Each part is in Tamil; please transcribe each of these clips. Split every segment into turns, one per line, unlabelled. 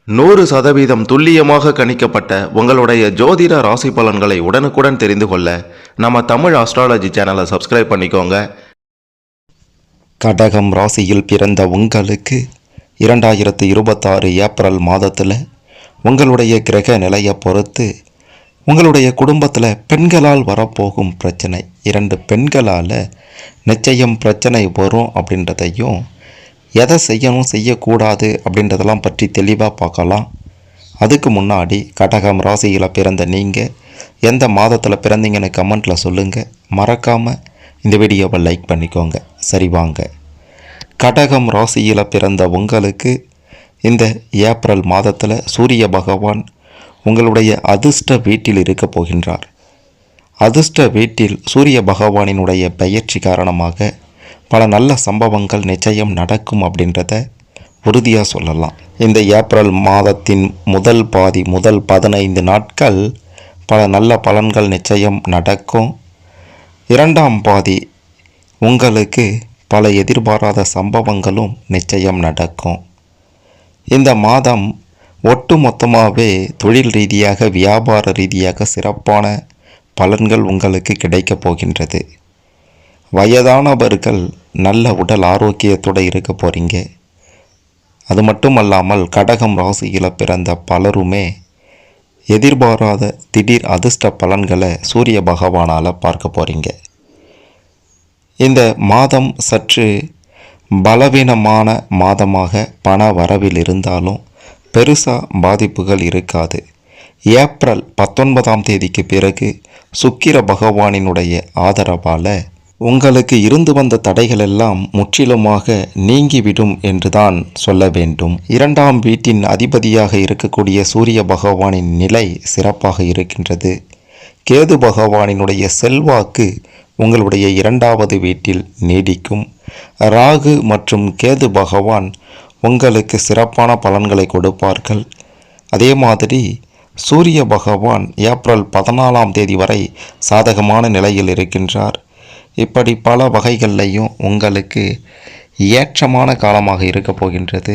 100% துல்லியமாக கணிக்கப்பட்ட உங்களுடைய ஜோதிட ராசி பலன்களை உடனுக்குடன் தெரிந்து கொள்ள நம்ம தமிழ் ஆஸ்ட்ராலஜி சேனலை சப்ஸ்கிரைப் பண்ணிக்கோங்க.
கடகம் ராசியில் பிறந்த உங்களுக்கு 2026 ஏப்ரல் மாதத்தில் உங்களுடைய கிரக நிலையை பொறுத்து உங்களுடைய குடும்பத்தில் பெண்களால் வரப்போகும் பிரச்சனை, 2 பெண்களால் நிச்சயம் பிரச்சனை வரும் அப்படின்றதையும், எதை செய்யணும் செய்யக்கூடாது அப்படின்றதெல்லாம் பற்றி தெளிவாக பார்க்கலாம். அதுக்கு முன்னாடி கடகம் ராசியில் பிறந்த நீங்கள் எந்த மாதத்தில் பிறந்தீங்கன்னு கமெண்ட்டில் சொல்லுங்கள். மறக்காமல் இந்த வீடியோவை லைக் பண்ணிக்கோங்க. சரி வாங்க, கடகம் ராசியில் பிறந்த உங்களுக்கு இந்த ஏப்ரல் மாதத்தில் சூரிய பகவான் உங்களுடைய அதிர்ஷ்ட வீட்டில் இருக்க போகின்றார். அதிர்ஷ்ட வீட்டில் சூரிய பகவானினுடைய பெயர்ச்சி காரணமாக பல நல்ல சம்பவங்கள் நிச்சயம் நடக்கும் அப்படின்றத உறுதியாக சொல்லலாம். இந்த ஏப்ரல் மாதத்தின் முதல் பாதி, முதல் 15 நாட்கள் பல நல்ல பலன்கள் நிச்சயம் நடக்கும். 2ஆம் பாதி உங்களுக்கு பல எதிர்பாராத சம்பவங்களும் நிச்சயம் நடக்கும். இந்த மாதம் ஒட்டு மொத்தமாகவே தொழில் ரீதியாக, வியாபார ரீதியாக சிறப்பான பலன்கள் உங்களுக்கு கிடைக்கப் போகின்றது. வயதானவர்கள் நல்ல உடல் ஆரோக்கியத்தோடு இருக்க போகிறீங்க. அது மட்டுமல்லாமல் கடகம் ராசியில் பிறந்த பலருமே எதிர்பாராத திடீர் அதிர்ஷ்ட பலன்களை சூரிய பகவானால் பார்க்க போகிறீங்க. இந்த மாதம் சற்று பலவீனமான மாதமாக பண வரவில் இருந்தாலும் பெருசாக பாதிப்புகள் இருக்காது. ஏப்ரல் 19ஆம் தேதிக்கு பிறகு சுக்கிர பகவானினுடைய ஆதரவால் உங்களுக்கு இருந்து வந்த தடைகள் எல்லாம் முற்றிலுமாக நீங்கிவிடும் என்றுதான் சொல்ல வேண்டும். 2ஆம் வீட்டின் அதிபதியாக இருக்கக்கூடிய சூரிய பகவானின் நிலை சிறப்பாக இருக்கின்றது. கேது பகவானினுடைய செல்வாக்கு உங்களுடைய 2வது வீட்டில் நீடிக்கும். ராகு மற்றும் கேது பகவான் உங்களுக்கு சிறப்பான பலன்களை கொடுப்பார்கள். அதே மாதிரி சூரிய பகவான் ஏப்ரல் 14ஆம் தேதி வரை சாதகமான நிலையில் இருக்கின்றார். இப்படி பல வகைகள்லையும் உங்களுக்கு ஏற்றமான காலமாக இருக்க போகின்றது.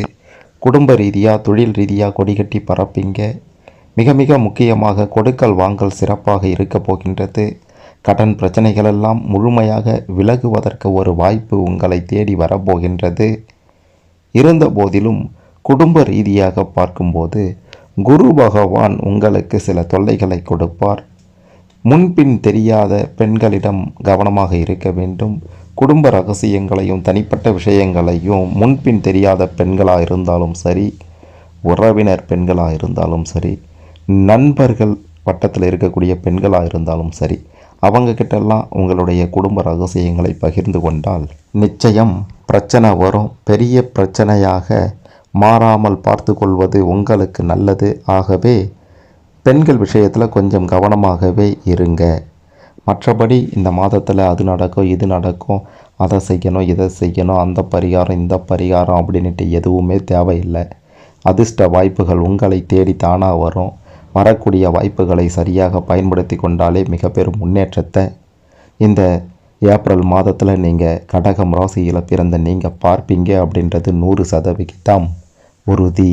குடும்ப ரீதியாக, தொழில் ரீதியாக கொடிகட்டி பரப்பிங்க. மிக மிக முக்கியமாக கொடுக்கல் வாங்கல் சிறப்பாக இருக்க போகின்றது. கடன் பிரச்சனைகளெல்லாம் முழுமையாக விலகுவதற்கு ஒரு வாய்ப்பு உங்களை தேடி வரப்போகின்றது. இருந்த போதிலும் குடும்ப ரீதியாக பார்க்கும்போது குரு பகவான் உங்களுக்கு சில தொல்லைகளை கொடுப்பார். முன்பின் தெரியாத பெண்களிடம் கவனமாக இருக்க வேண்டும். குடும்ப ரகசியங்களையும் தனிப்பட்ட விஷயங்களையும் முன்பின் தெரியாத பெண்களாக இருந்தாலும் சரி, உறவினர் பெண்களாக இருந்தாலும் சரி, நண்பர்கள் வட்டத்தில் இருக்கக்கூடிய பெண்களாக இருந்தாலும் சரி, அவங்கக்கிட்டெல்லாம் உங்களுடைய குடும்ப ரகசியங்களை பகிர்ந்து கொண்டால் நிச்சயம் பிரச்சனை வரும். பெரிய பிரச்சனையாக மாறாமல் பார்த்து கொள்வது உங்களுக்கு நல்லது. ஆகவே பெண்கள் விஷயத்தில் கொஞ்சம் கவனமாகவே இருங்க. மற்றபடி இந்த மாதத்தில் அது நடக்கும், இது நடக்கும், அதை செய்யணும், இதை செய்யணும், அந்த பரிகாரம், இந்த பரிகாரம் அப்படின்ட்டு எதுவுமே தேவையில்லை. அதிர்ஷ்ட வாய்ப்புகள் உங்களை தேடி தானாக வரும். வரக்கூடிய வாய்ப்புகளை சரியாக பயன்படுத்தி கொண்டாலே மிக பெரும் முன்னேற்றத்தை இந்த ஏப்ரல் மாதத்தில் நீங்கள் கடகம் ராசியில் பிறந்த நீங்கள் பார்ப்பீங்க அப்படின்றது 100% உறுதி.